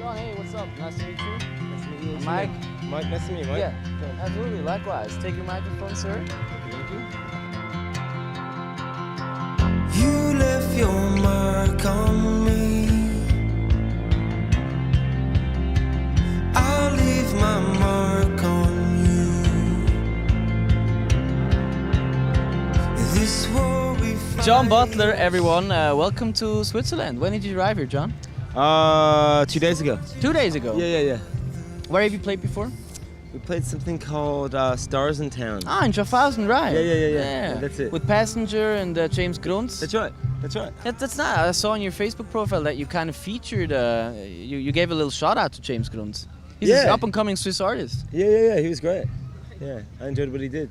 John, hey, what's up? Nice to meet you. Nice to meet you. Mike? Mike, nice to meet you, Mike. Yeah, absolutely, likewise. Take your microphone, sir. Thank you. You left your mark on me. I'll leave my mark on you. This war we fight. John Butler, everyone. Welcome to Switzerland. When did you arrive here, John? 2 days ago. 2 days ago. Yeah. Where have you played before? We played something called Stars in Town. Ah, in Schaffhausen, right? Yeah, that's it. With Passenger and James Grunz. That's right. That's not. I saw on your Facebook profile that you kind of featured. You gave a little shout out to James Grunz. He's an up and coming Swiss artist. Yeah, he was great. Yeah, I enjoyed what he did.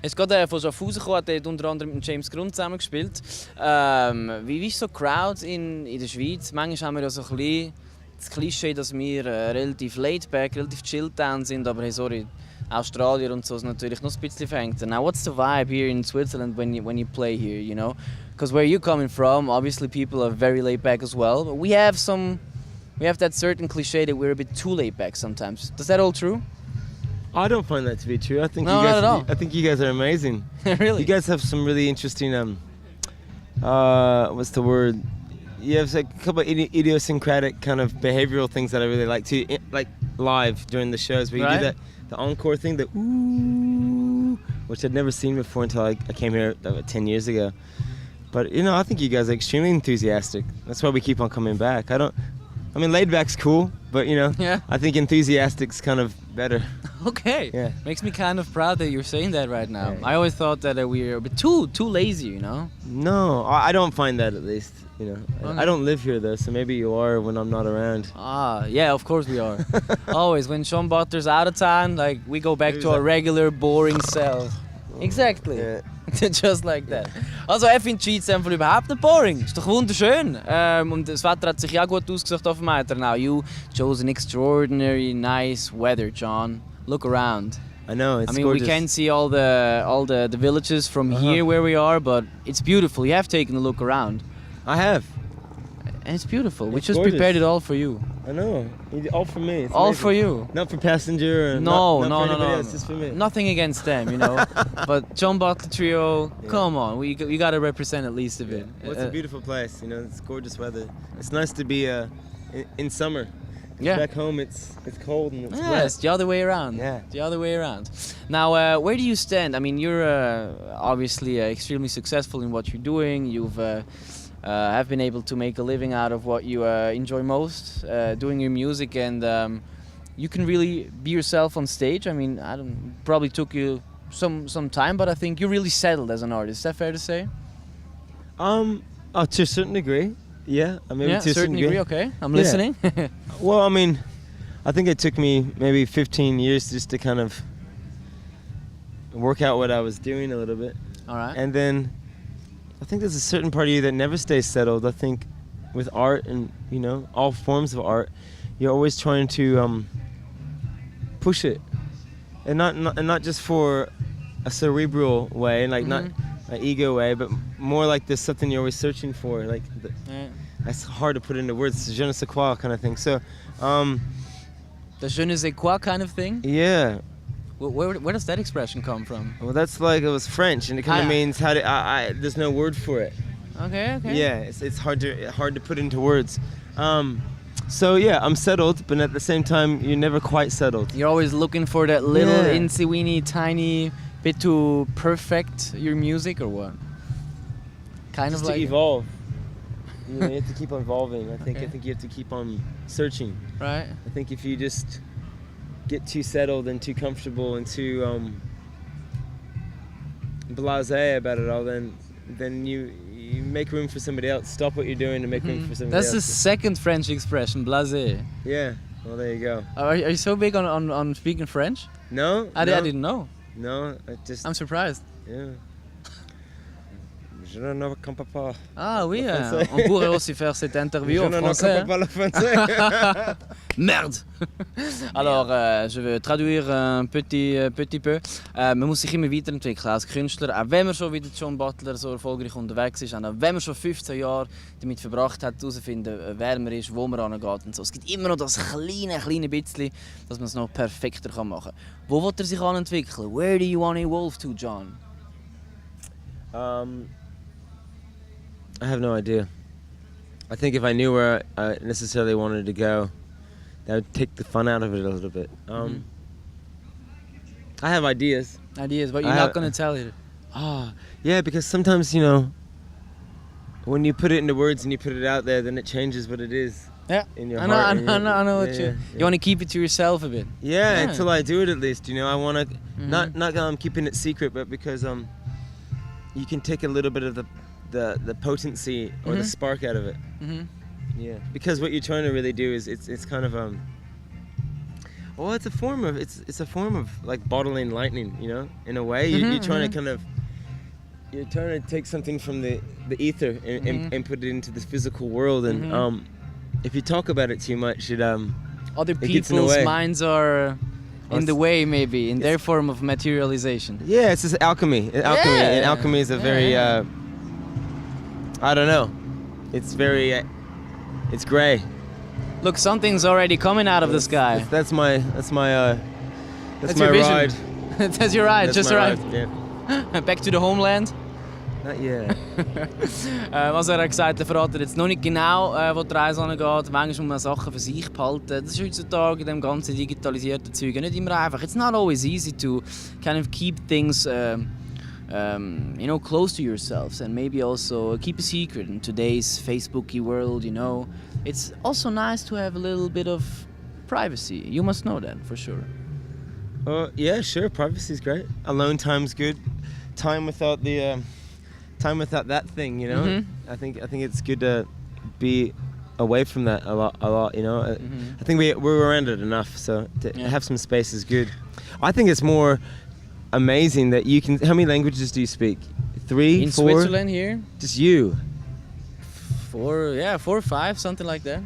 Es geht von Schaffhausen gekommen, hat unter anderem mit James Grunz zusammen gespielt. Wie ist so Crowds in der Schweiz? Manchmal haben wir ja so ein bisschen das Klischee, dass wir relativ laid back, relativ chill down sind, aber hey, sorry, Australier und so ist natürlich noch ein bisschen verhängt. Now, what's the vibe here in Switzerland when you play here? You know, because where you're coming from, obviously people are very laid back as well. But we have that certain cliché that we're a bit too laid back sometimes. Is that all true? I don't find that to be true. I think No, you guys. not at all. I think you guys are amazing. Really? You guys have some really interesting what's the word? You have like a couple of idiosyncratic kind of behavioral things that I really like too, like live during the shows where you do that, the encore thing, the ooh, which I'd never seen before until I came here 10 years ago. But you know, I think you guys are extremely enthusiastic. That's why we keep on coming back. I mean, laid back's cool, but you know, I think enthusiastic's kind of better. Okay. Yeah. Makes me kind of proud that you're saying that right now. Yeah. I always thought that we were a bit too lazy, you know? No, I don't find that at least. You know, Okay. I don't live here though, so maybe you are when I'm not around. Ah, yeah, of course we are. Always. When John Butler's out of town, like, we go back to our regular, boring self. Exactly. Yeah. Just like that. Also, findet die Schweiz einfach überhaupt nicht boring. Ist doch wunderschön. Und das Wetter hat sich ja gut ausgesucht auf dem Weitere. Now, you chose an extraordinary nice weather, John. Look around. I know, it's I mean, gorgeous. we can see all the villages from here where we are, but it's beautiful. You have taken a look around. I have. And it's beautiful. We It's just gorgeous. prepared it all for you. I know. All for me. It's All amazing. for you. Not for Passenger. Or No, not for anybody no. else, just for me. Nothing against them, you know. But John Butler Trio, come on, you got to represent at least a bit. Well, it's a beautiful place. You know, it's gorgeous weather. It's nice to be in summer. Yeah. Back home, it's cold and it's Yeah, wet. it's the other way around. Yeah. The other way around. Now, where do you stand? I mean, you're obviously extremely successful in what you're doing. You've have been able to make a living out of what you enjoy most, doing your music, and you can really be yourself on stage. I mean, probably took you some time, but I think you're really settled as an artist. Is that fair to say? To a certain degree, yeah. I mean, Yeah, to a certain degree. Okay, I'm Yeah. listening. Well, I mean, I think it took me maybe 15 years just to kind of work out what I was doing a little bit. All right. And then I think there's a certain part of you that never stays settled. I think with art and, you know, all forms of art, you're always trying to push it. And not just for a cerebral way, like not an ego way, but more like there's something you're always searching for. Like that's hard to put into words. It's je ne sais quoi kind of thing. So, The je ne sais quoi kind of thing? yeah. Where does that expression come from? Well, that's like, it was French, and it kind of Ah. means there's no word for it. Okay. Yeah, it's hard to put into words. So yeah, I'm settled, but at the same time, you're never quite settled. You're always looking for that little Yeah. insy-weeny tiny bit to perfect your music, or what? Kind Just of to like evolve. You know, you have to keep evolving. I think Okay. you have to keep on searching. right. I think if you just get too settled and too comfortable and too blasé about it all, then you make room for somebody else. Stop what you're doing to make room for somebody That's the else. second French expression, blasé. Yeah. Well, there you go. Are you so big on speaking French? No. I no, didn't know. No. I just. I'm surprised. Yeah. Je ne comprends pas. Ah oui, Le français. on pourrait aussi faire cette interview Je en ne français. comprends pas le français. Merde! Alors, je vais traduire un petit peu. Man muss sich immer weiterentwickeln als Künstler, auch wenn man schon wie John Butler so erfolgreich unterwegs ist, auch wenn man schon 15 Jahre damit verbracht hat, herauszufinden, wer man ist, wo man angeht und so. Es gibt immer noch das kleine bisschen, dass man es noch perfekter machen kann. Wo will er sich entwickeln? Where do you want to evolve to, John? I have no idea. I think if I knew where I necessarily wanted to go, that would take the fun out of it a little bit. I have ideas. Ideas, but you're not going to tell it. Yeah, because sometimes, you know, when you put it into words and you put it out there, then it changes what it is. Yeah, in your I heart. know what you want to keep it to yourself a bit. Yeah, until I do it at least. You know, I want to not keeping it secret, but because you can take a little bit of the potency or the spark out of it. Yeah, because what you're trying to really do is it's kind of well, it's a form of like bottling lightning, you know, in a way. You're trying to you're trying to take something from the ether and put it into this physical world, and if you talk about it too much, other people's minds are in the way, maybe in their form of materialization. Yeah, it's just alchemy. And alchemy is a very I don't know. It's very it's grey. Look, something's already coming out of the sky. That's my That's my your vision. ride. That's your ride. Just arrived. Yeah. Back to the homeland. Not yet. Also er hat gesagt, er verratet jetzt noch nicht genau, wo die Reise angeht. Manchmal muss man Sachen für sich behalten. Das ist heutzutage in dem ganzen digitalisierten Zeug nicht immer einfach. It's not always easy to kind of keep things you know, close to yourselves, and maybe also keep a secret in today's Facebooky world, you know. It's also nice to have a little bit of privacy. You must know that, for sure. Yeah, sure, privacy is great. Alone time's good. Time without that thing, you know. I think it's good to be away from that a lot, you know. I think we're around it enough, so to have some space is good. I think it's more amazing that you can. How many languages do you speak? 3, in 4? Switzerland here? Just you. 4 or 5, something like that.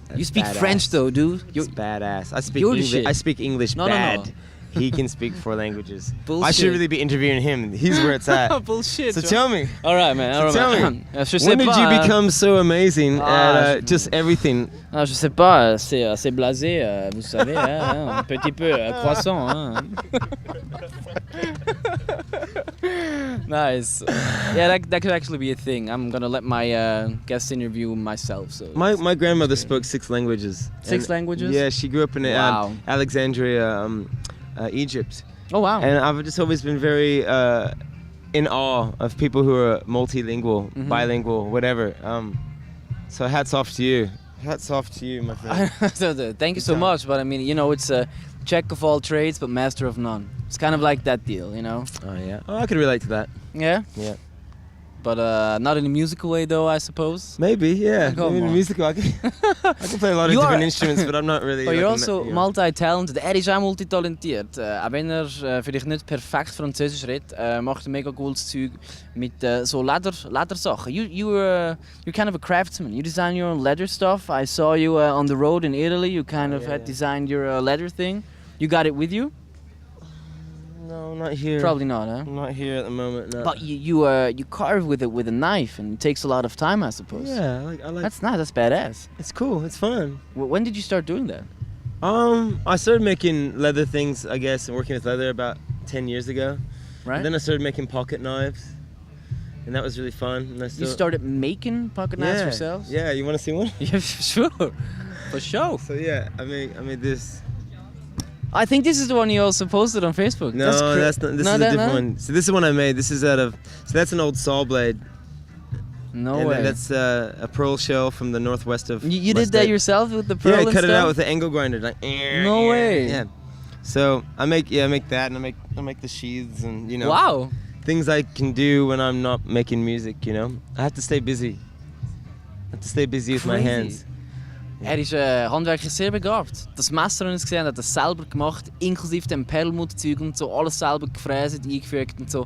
That's you speak badass. French though, dude. It's badass. You're the shit. I speak English No. bad. He can speak 4 languages. Bullshit. I should really be interviewing him. He's where it's at. Bullshit. So tell me. All right, man. So tell me. When did you become so amazing at just everything? Ah, je sais pas, c'est assez blasé, vous savez, hein, un petit peu croissant. Hein. Nice. Yeah, that could actually be a thing. I'm gonna let my guest interview myself. So my grandmother spoke 6 languages. 6 languages? Yeah, she grew up in Alexandria, Egypt. Oh wow. And I've just always been very in awe of people who are multilingual, bilingual, whatever. So hats off to you. Hats off to you, my friend. Thank you so much, but I mean, you know, it's a jack of all trades but master of none. It's kind of like that deal, you know. Oh yeah. Oh, I could relate to that. Yeah? Yeah. But not in a musical way though, I suppose. Maybe, yeah. Come Maybe on. musical. I can play a lot of different instruments, but I'm not really. But you're also multi-talented. Er ist auch multitalentiert. Auch wenn er vielleicht nicht perfekt Französisch redet, macht er mega cooles Zeug mit so Ledersachen. You're kind of a craftsman. You design your own leather stuff. I saw you on the road in Italy. You kind of had designed your leather thing. You got it with you? No, not here. Probably not, huh? Not here at the moment. No. But you carve with a knife, and it takes a lot of time, I suppose. Yeah, I like. That's nice. That's badass. It's cool. It's fun. When did you start doing that? I started making leather things, I guess, and working with leather about 10 years ago. Right. And then I started making pocket knives, and that was really fun. And You started making pocket knives yourselves? Yeah, you want to see one? Yeah, sure. For sure. So yeah, I made this. I think this is the one you also posted on Facebook. No, that's not. This is a different one. So this is one I made. This is out of. So that's an old saw blade. No and way. That's a pearl shell from the northwest of. You did that yourself with the pearl? Yeah, I and cut it stuff? out with the angle grinder. Like. No way. Yeah. So I make that, and I make the sheaths, and you know. Wow. Things I can do when I'm not making music. You know, I have to stay busy. With my hands. Er ist handwerklich sehr begabt. Das Messer, das ich gesehen habe, hat er selber gemacht, inklusive dem Perlmuttzeug und so, alles selber gefräst, eingefügt und so.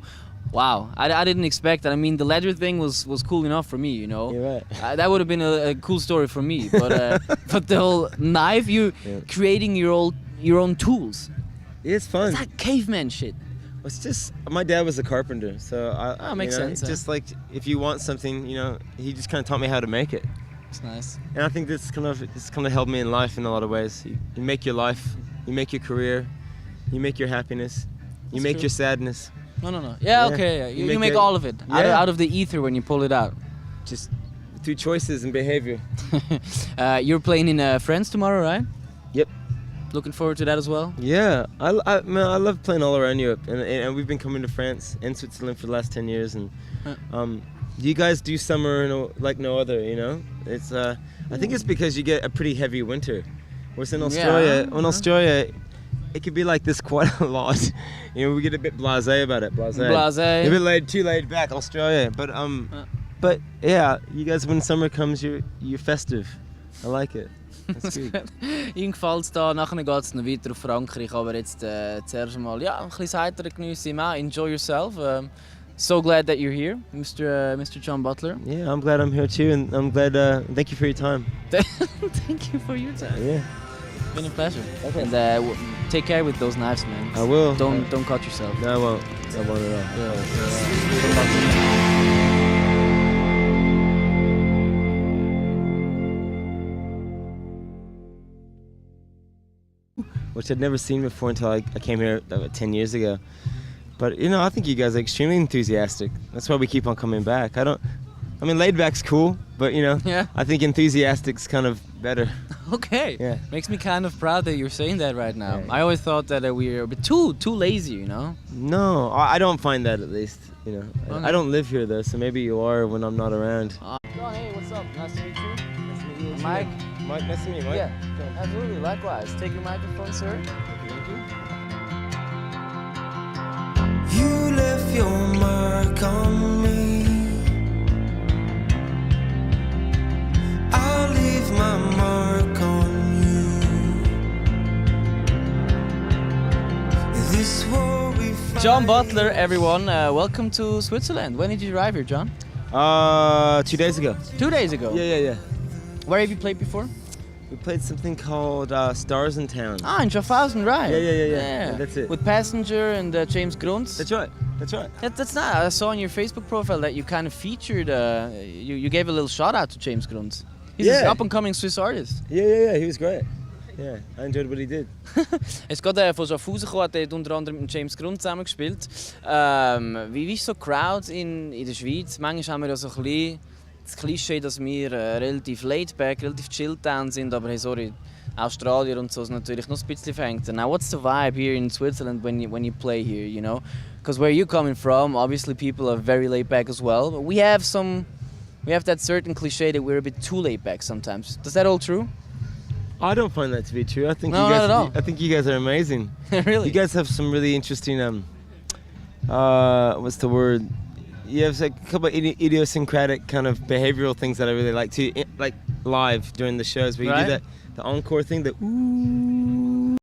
Wow, I didn't expect that. I mean, the leather thing was cool enough for me, you know. You're right. That would have been a cool story for me, but but the whole knife, you creating your own tools. It's fun. It's like caveman shit. It's just my dad was a carpenter, so Makes you know, sense. Just like if you want something, you know, he just kind of taught me how to make it. It's nice. And I think it's kind of helped me in life in a lot of ways. You make your life, you make your career, you make your happiness, you That's make true. your sadness. No. Yeah, Yeah. okay. Yeah. You You make make all of it out of the ether when you pull it out. Just through choices and behavior. You're playing in France tomorrow, right? Yep. Looking forward to that as well. Yeah, man, I love playing all around Europe, and we've been coming to France and Switzerland for the last 10 years, and you guys do summer like no other, you know. It's I think it's because you get a pretty heavy winter, whereas in Australia, Australia, it could be like this quite a lot. You know, we get a bit blasé about it. Blasé. A bit too laid back, Australia. But yeah, you guys, when summer comes, you're festive. I like it. That's good. Ihnen gefällt es da, nachher geht es noch weiter auf Frankreich, aber jetzt zuerst mal, ja, ein bisschen Heitere geniessen, enjoy yourself. So glad that you're here, Mr. John Butler. Yeah, I'm glad I'm here too, and I'm glad, thank you for your time. Thank you for your time. Yeah. It's been a pleasure. Okay. And take care with those knives, man. I will. Don't cut yourself. No, I won't. I won't at all. Which I'd never seen before until I came here 10 years ago. But you know, I think you guys are extremely enthusiastic. That's why we keep on coming back. I mean, laid back's cool, but you know, Yeah. I think enthusiastic's kind of better. Okay. Yeah. Makes me kind of proud that you're saying that right now. Yeah. I always thought that we were a bit too lazy, you know. No, I don't find that, at least. You know, Okay. I don't live here though, so maybe you are when I'm not around. John, hey, what's up? Nice to meet you. Nice to meet you. Mike. Mike, nice to meet you, Mike. Yeah, absolutely. Likewise. Take your microphone, sir. Thank you. You left your mark on me. I'll leave my mark on you. This war we fight. John Butler, everyone. Welcome to Switzerland. When did you arrive here, John? 2 days ago. 2 days ago. Yeah. Where have you played before? We played something called Stars in Town. Ah, in Schaffhausen, right? Yeah, that's it. With Passenger and James Gruntz. That's right. That's nice. I saw on your Facebook profile that you kind of featured. You gave a little shout out to James Gruntz. He's an up and coming Swiss artist. Yeah, he was great. Yeah, I enjoyed what he did. Es geht von Schaffhausen gekommen, hat unter anderem mit James Gruntz zusammen gespielt. Wie ist so Crowds in der Schweiz? Manchmal haben wir ja so ein bisschen das Klischee, dass wir relativ laid back, relativ chilled down sind, aber hey, sorry, Australier und so ist natürlich noch ein bisschen verhängt. Now, what's the vibe here in Switzerland when you play here, you know? Because where you're coming from, obviously people are very laid back as well. But we have that certain cliché that we're a bit too laid back sometimes. Does that all true? I don't find that to be true. I think No, you guys. not at all. I think you guys are amazing. Really? You guys have some really interesting. What's the word? You have a couple of idiosyncratic kind of behavioral things that I really like too, like live during the shows where you do Right. that, the encore thing, the ooh.